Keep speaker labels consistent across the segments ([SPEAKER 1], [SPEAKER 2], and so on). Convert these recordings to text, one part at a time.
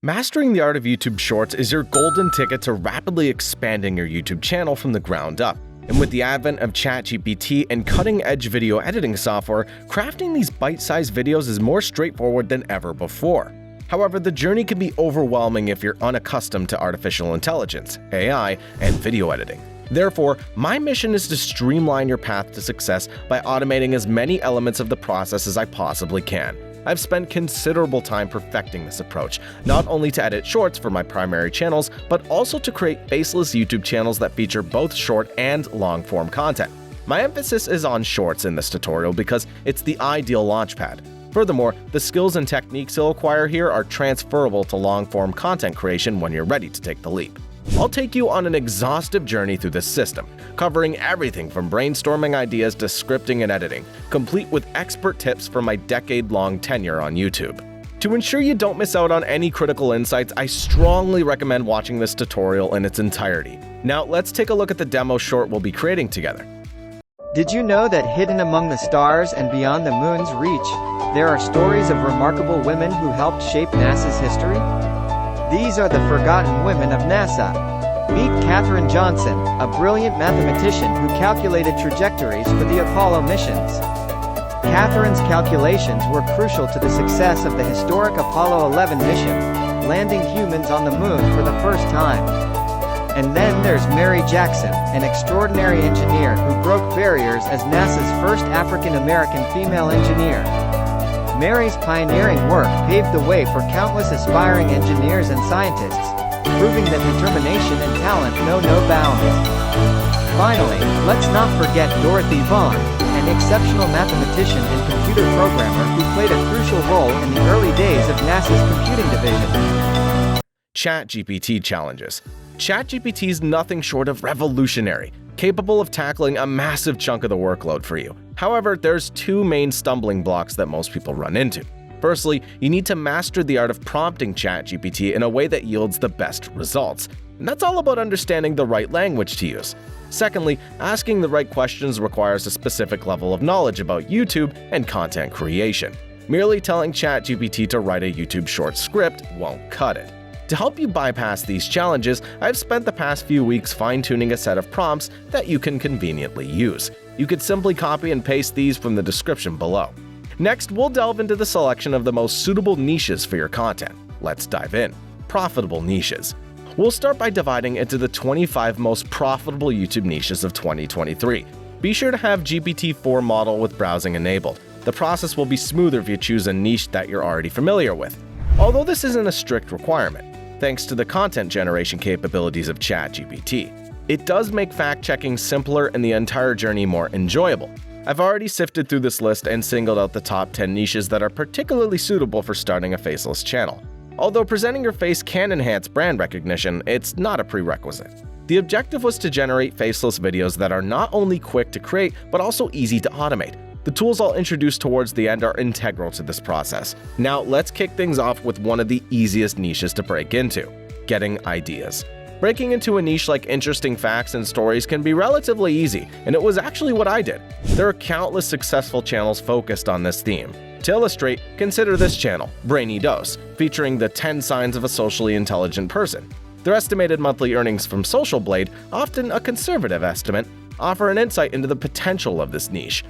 [SPEAKER 1] Mastering the art of YouTube Shorts is your golden ticket to rapidly expanding your YouTube channel from the ground up. And with the advent of ChatGPT and cutting-edge video editing software, crafting these bite-sized videos is more straightforward than ever before. However, the journey can be overwhelming if you're unaccustomed to artificial intelligence, AI, and video editing. Therefore, my mission is to streamline your path to success by automating as many elements of the process as I possibly can. I've spent considerable time perfecting this approach, not only to edit shorts for my primary channels, but also to create faceless YouTube channels that feature both short and long-form content. My emphasis is on shorts in this tutorial because it's the ideal launchpad. Furthermore, the skills and techniques you'll acquire here are transferable to long-form content creation when you're ready to take the leap. I'll take you on an exhaustive journey through this system, covering everything from brainstorming ideas to scripting and editing, complete with expert tips from my decade-long tenure on YouTube. To ensure you don't miss out on any critical insights, I strongly recommend watching this tutorial in its entirety. Now, let's take a look at the demo short we'll be creating together.
[SPEAKER 2] Did you know that hidden among the stars and beyond the moon's reach, there are stories of remarkable women who helped shape NASA's history? These are the forgotten women of NASA. Meet Katherine Johnson, a brilliant mathematician who calculated trajectories for the Apollo missions. Katherine's calculations were crucial to the success of the historic Apollo 11 mission, landing humans on the moon for the first time. And then there's Mary Jackson, an extraordinary engineer who broke barriers as NASA's first African-American female engineer. Mary's pioneering work paved the way for countless aspiring engineers and scientists, proving that determination and talent know no bounds. Finally, let's not forget Dorothy Vaughan, an exceptional mathematician and computer programmer who played a crucial role in the early days of NASA's computing division.
[SPEAKER 1] ChatGPT Challenges. ChatGPT is nothing short of revolutionary, capable of tackling a massive chunk of the workload for you. However, there's two main stumbling blocks that most people run into. Firstly, you need to master the art of prompting ChatGPT in a way that yields the best results. And that's all about understanding the right language to use. Secondly, asking the right questions requires a specific level of knowledge about YouTube and content creation. Merely telling ChatGPT to write a YouTube short script won't cut it. To help you bypass these challenges, I've spent the past few weeks fine-tuning a set of prompts that you can conveniently use. You could simply copy and paste these from the description below. Next, we'll delve into the selection of the most suitable niches for your content. Let's dive in. Profitable niches. We'll start by dividing into the 25 most profitable YouTube niches of 2023. Be sure to have GPT-4 model with browsing enabled. The process will be smoother if you choose a niche that you're already familiar with. Although this isn't a strict requirement, thanks to the content generation capabilities of ChatGPT, it does make fact-checking simpler and the entire journey more enjoyable. I've already sifted through this list and singled out the top 10 niches that are particularly suitable for starting a faceless channel. Although presenting your face can enhance brand recognition, it's not a prerequisite. The objective was to generate faceless videos that are not only quick to create, but also easy to automate. The tools I'll introduce towards the end are integral to this process. Now, let's kick things off with one of the easiest niches to break into: getting ideas. Breaking into a niche like interesting facts and stories can be relatively easy, and it was actually what I did. There are countless successful channels focused on this theme. To illustrate, consider this channel, Brainy, featuring the 10 signs of a socially intelligent person. Their estimated monthly earnings from SocialBlade, often a conservative estimate, offer an insight into the potential of this niche.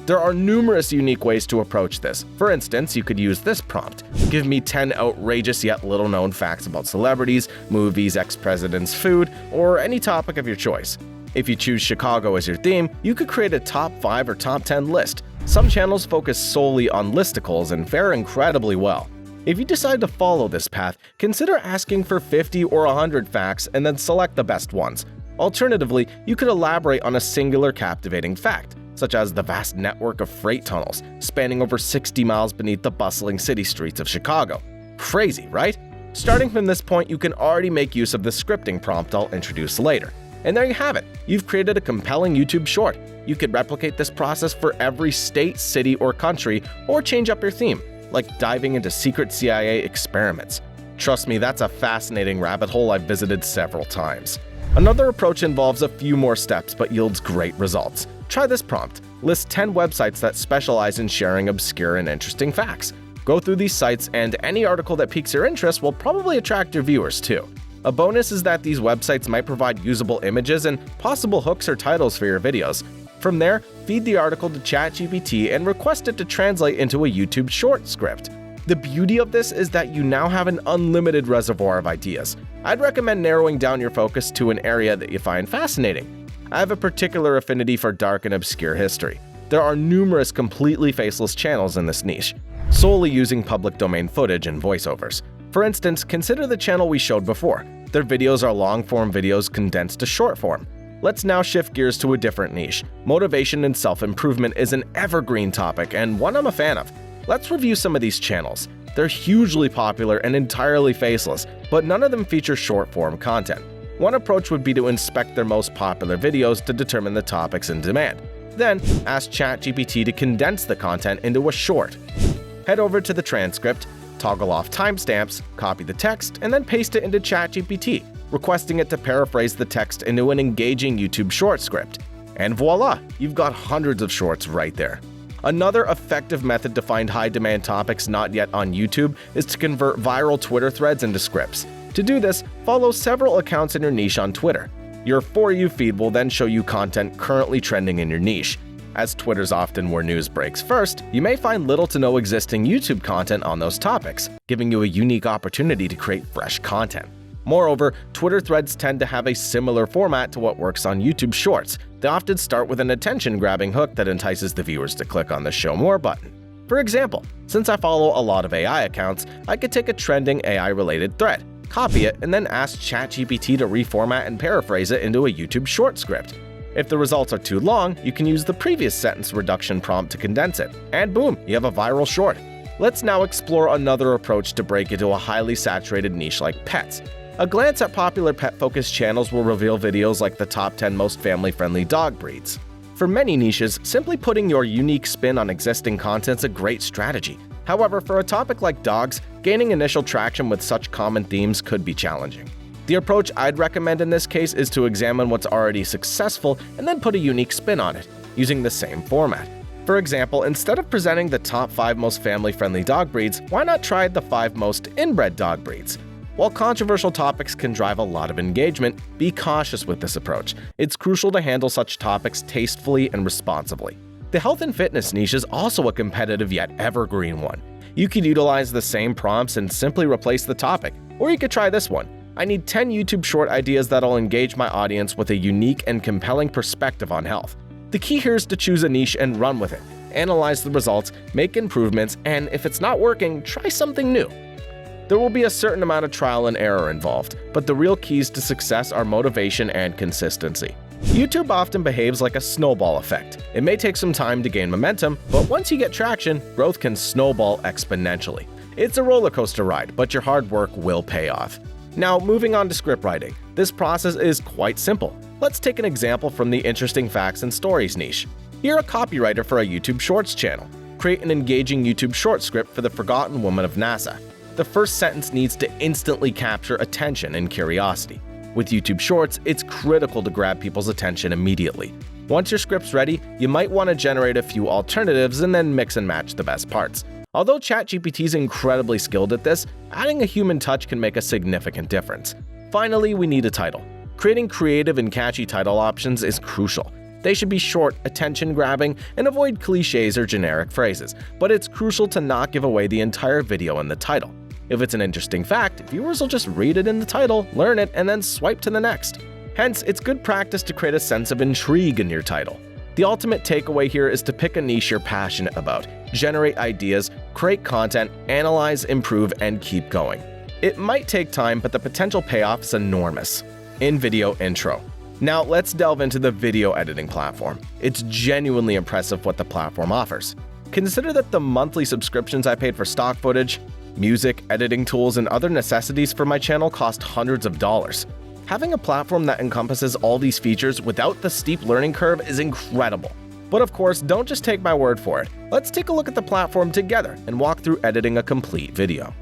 [SPEAKER 1] There are numerous unique ways to approach this. For instance, you could use this prompt: give me 10 outrageous yet little-known facts about celebrities, movies, ex-presidents, food, or any topic of your choice. If you choose Chicago as your theme, you could create a top 5 or top 10 list. Some channels focus solely on listicles and fare incredibly well. If you decide to follow this path, consider asking for 50 or 100 facts and then select the best ones. Alternatively, you could elaborate on a singular captivating fact, such as the vast network of freight tunnels spanning over 60 miles beneath the bustling city streets of Chicago. Crazy, right? Starting from this point, you can already make use of the scripting prompt I'll introduce later. And there you have it. You've created a compelling YouTube short. You could replicate this process for every state, city, or country, or change up your theme, like diving into secret CIA experiments. Trust me, that's a fascinating rabbit hole I've visited several times. Another approach involves a few more steps but yields great results. Try this prompt. List 10 websites that specialize in sharing obscure and interesting facts. Go through these sites, and any article that piques your interest will probably attract your viewers too. A bonus is that these websites might provide usable images and possible hooks or titles for your videos. From there, feed the article to ChatGPT and request it to translate into a YouTube short script. The beauty of this is that you now have an unlimited reservoir of ideas. I'd recommend narrowing down your focus to an area that you find fascinating. I have a particular affinity for dark and obscure history. There are numerous completely faceless channels in this niche, solely using public domain footage and voiceovers. For instance, consider the channel we showed before. Their videos are long-form videos condensed to short form. Let's now shift gears to a different niche. Motivation and self-improvement is an evergreen topic and one I'm a fan of. Let's review some of these channels. They're hugely popular and entirely faceless, but none of them feature short-form content. One approach would be to inspect their most popular videos to determine the topics in demand. Then, ask ChatGPT to condense the content into a short. Head over to the transcript, toggle off timestamps, copy the text, and then paste it into ChatGPT, requesting it to paraphrase the text into an engaging YouTube short script. And voila, you've got hundreds of shorts right there. Another effective method to find high-demand topics not yet on YouTube is to convert viral Twitter threads into scripts. To do this, follow several accounts in your niche on Twitter. Your For You feed will then show you content currently trending in your niche. As Twitter's often where news breaks first, you may find little to no existing YouTube content on those topics, giving you a unique opportunity to create fresh content. Moreover, Twitter threads tend to have a similar format to what works on YouTube Shorts. They often start with an attention-grabbing hook that entices the viewers to click on the Show More button. For example, since I follow a lot of AI accounts, I could take a trending AI-related thread, copy it, and then ask ChatGPT to reformat and paraphrase it into a YouTube short script. If the results are too long, you can use the previous sentence reduction prompt to condense it, and boom, you have a viral short. Let's now explore another approach to break into a highly saturated niche like pets. A glance at popular pet-focused channels will reveal videos like the top 10 most family-friendly dog breeds. For many niches, simply putting your unique spin on existing content is a great strategy. However, for a topic like dogs, gaining initial traction with such common themes could be challenging. The approach I'd recommend in this case is to examine what's already successful and then put a unique spin on it, using the same format. For example, instead of presenting the top 5 most family-friendly dog breeds, why not try the 5 most inbred dog breeds? While controversial topics can drive a lot of engagement, be cautious with this approach. It's crucial to handle such topics tastefully and responsibly. The health and fitness niche is also a competitive yet evergreen one. You could utilize the same prompts and simply replace the topic, or you could try this one. I need 10 YouTube short ideas that'll engage my audience with a unique and compelling perspective on health. The key here is to choose a niche and run with it. Analyze the results, make improvements, and if it's not working, try something new. There will be a certain amount of trial and error involved, but the real keys to success are motivation and consistency. YouTube often behaves like a snowball effect. It may take some time to gain momentum, but once you get traction, growth can snowball exponentially. It's a roller coaster ride, but your hard work will pay off. Now, moving on to script writing. This process is quite simple. Let's take an example from the interesting facts and stories niche. You're a copywriter for a YouTube Shorts channel. Create an engaging YouTube short script for the forgotten woman of NASA. The first sentence needs to instantly capture attention and curiosity. With YouTube Shorts, it's critical to grab people's attention immediately. Once your script's ready, you might want to generate a few alternatives and then mix and match the best parts. Although ChatGPT is incredibly skilled at this, adding a human touch can make a significant difference. Finally, we need a title. Creating creative and catchy title options is crucial. They should be short, attention-grabbing, and avoid cliches or generic phrases, but it's crucial to not give away the entire video in the title. If it's an interesting fact, viewers will just read it in the title, learn it, and then swipe to the next. Hence, it's good practice to create a sense of intrigue in your title. The ultimate takeaway here is to pick a niche you're passionate about, generate ideas, create content, analyze, improve, and keep going. It might take time, but the potential payoff is enormous. In-video intro. Now let's delve into the video editing platform. It's genuinely impressive what the platform offers. Consider that the monthly subscriptions I paid for stock footage, music, editing tools, and other necessities for my channel cost hundreds of dollars. Having a platform that encompasses all these features without the steep learning curve is incredible. But of course, don't just take my word for it. Let's take a look at the platform together and walk through editing a complete video.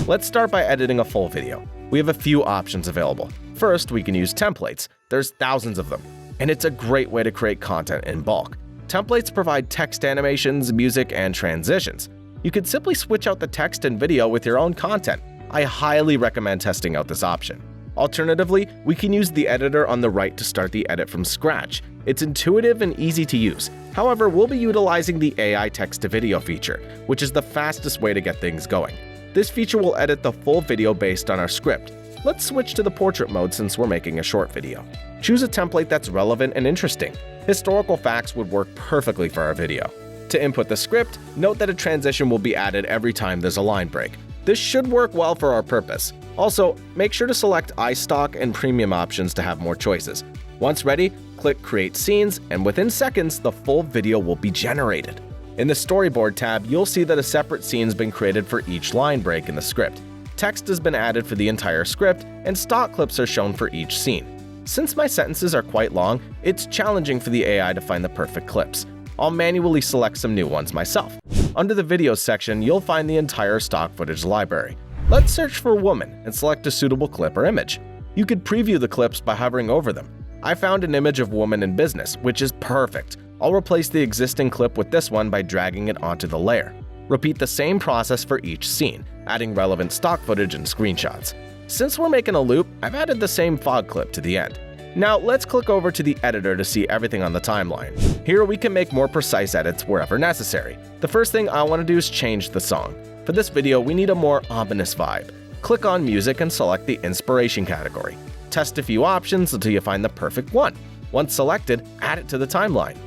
[SPEAKER 1] Let's start by editing a full video. We have a few options available. First, we can use templates. There's thousands of them, and it's a great way to create content in bulk. Templates provide text animations, music, and transitions. You could simply switch out the text and video with your own content. I highly recommend testing out this option. Alternatively, we can use the editor on the right to start the edit from scratch. It's intuitive and easy to use. However, we'll be utilizing the AI text-to-video feature, which is the fastest way to get things going. This feature will edit the full video based on our script. Let's switch to the portrait mode since we're making a short video. Choose a template that's relevant and interesting. Historical facts would work perfectly for our video. To input the script, note that a transition will be added every time there's a line break. This should work well for our purpose. Also, make sure to select iStock and Premium options to have more choices. Once ready, click Create Scenes, and within seconds, the full video will be generated. In the Storyboard tab, you'll see that a separate scene's been created for each line break in the script. Text has been added for the entire script, and stock clips are shown for each scene. Since my sentences are quite long, it's challenging for the AI to find the perfect clips. I'll manually select some new ones myself. Under the Videos section, you'll find the entire stock footage library. Let's search for woman and select a suitable clip or image. You could preview the clips by hovering over them. I found an image of woman in business, which is perfect. I'll replace the existing clip with this one by dragging it onto the layer. Repeat the same process for each scene, adding relevant stock footage and screenshots. Since we're making a loop, I've added the same fog clip to the end. Now let's click over to the editor to see everything on the timeline. Here we can make more precise edits wherever necessary. The first thing I want to do is change the song. For this video, we need a more ominous vibe. Click on Music and select the Inspiration category. Test a few options until you find the perfect one. Once selected, add it to the timeline.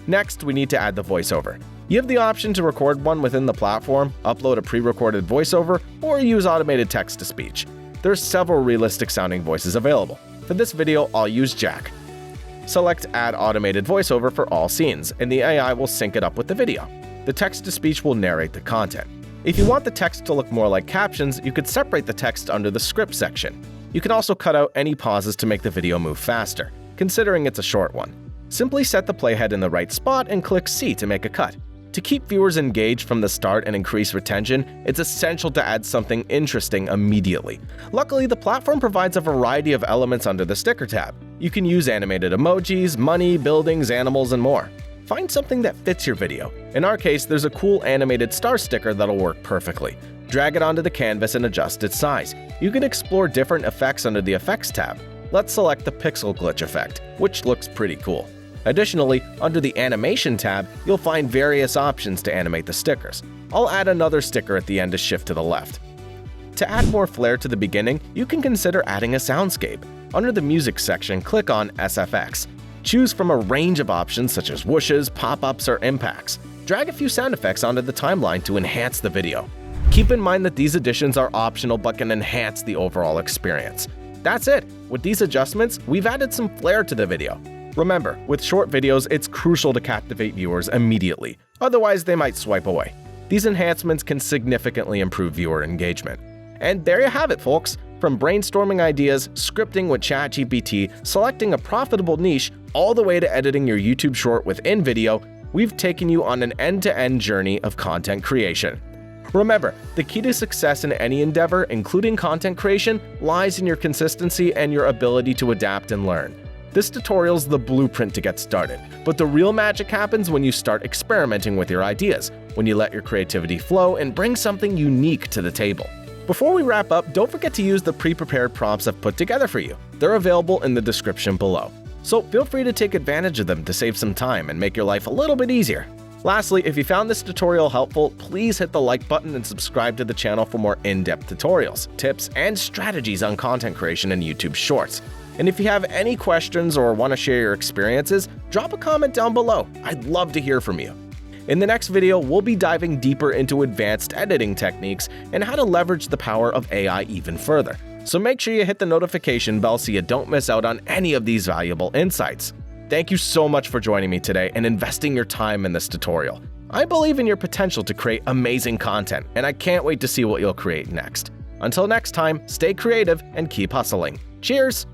[SPEAKER 1] Next, we need to add the voiceover. You have the option to record one within the platform, upload a pre-recorded voiceover, or use automated text-to-speech. There are several realistic-sounding voices available. For this video, I'll use Jack. Select Add Automated Voiceover for all scenes, and the AI will sync it up with the video. The text-to-speech will narrate the content. If you want the text to look more like captions, you could separate the text under the script section. You can also cut out any pauses to make the video move faster, considering it's a short one. Simply set the playhead in the right spot and click C to make a cut. To keep viewers engaged from the start and increase retention, it's essential to add something interesting immediately. Luckily, the platform provides a variety of elements under the Sticker tab. You can use animated emojis, money, buildings, animals, and more. Find something that fits your video. In our case, there's a cool animated star sticker that'll work perfectly. Drag it onto the canvas and adjust its size. You can explore different effects under the Effects tab. Let's select the Pixel Glitch effect, which looks pretty cool. Additionally, under the Animation tab, you'll find various options to animate the stickers. I'll add another sticker at the end to shift to the left. To add more flair to the beginning, you can consider adding a soundscape. Under the Music section, click on SFX. Choose from a range of options such as whooshes, pop-ups, or impacts. Drag a few sound effects onto the timeline to enhance the video. Keep in mind that these additions are optional but can enhance the overall experience. That's it! With these adjustments, we've added some flair to the video. Remember, with short videos, it's crucial to captivate viewers immediately, otherwise they might swipe away. These enhancements can significantly improve viewer engagement. And there you have it, folks! From brainstorming ideas, scripting with ChatGPT, selecting a profitable niche, all the way to editing your YouTube short within video, we've taken you on an end-to-end journey of content creation. Remember, the key to success in any endeavor, including content creation, lies in your consistency and your ability to adapt and learn. This tutorial's the blueprint to get started, but the real magic happens when you start experimenting with your ideas, when you let your creativity flow and bring something unique to the table. Before we wrap up, don't forget to use the pre-prepared prompts I've put together for you. They're available in the description below. So feel free to take advantage of them to save some time and make your life a little bit easier. Lastly, if you found this tutorial helpful, please hit the like button and subscribe to the channel for more in-depth tutorials, tips, and strategies on content creation and YouTube Shorts. And if you have any questions or want to share your experiences, drop a comment down below. I'd love to hear from you. In the next video, we'll be diving deeper into advanced editing techniques and how to leverage the power of AI even further. So make sure you hit the notification bell so you don't miss out on any of these valuable insights. Thank you so much for joining me today and investing your time in this tutorial. I believe in your potential to create amazing content, and I can't wait to see what you'll create next. Until next time, stay creative and keep hustling. Cheers!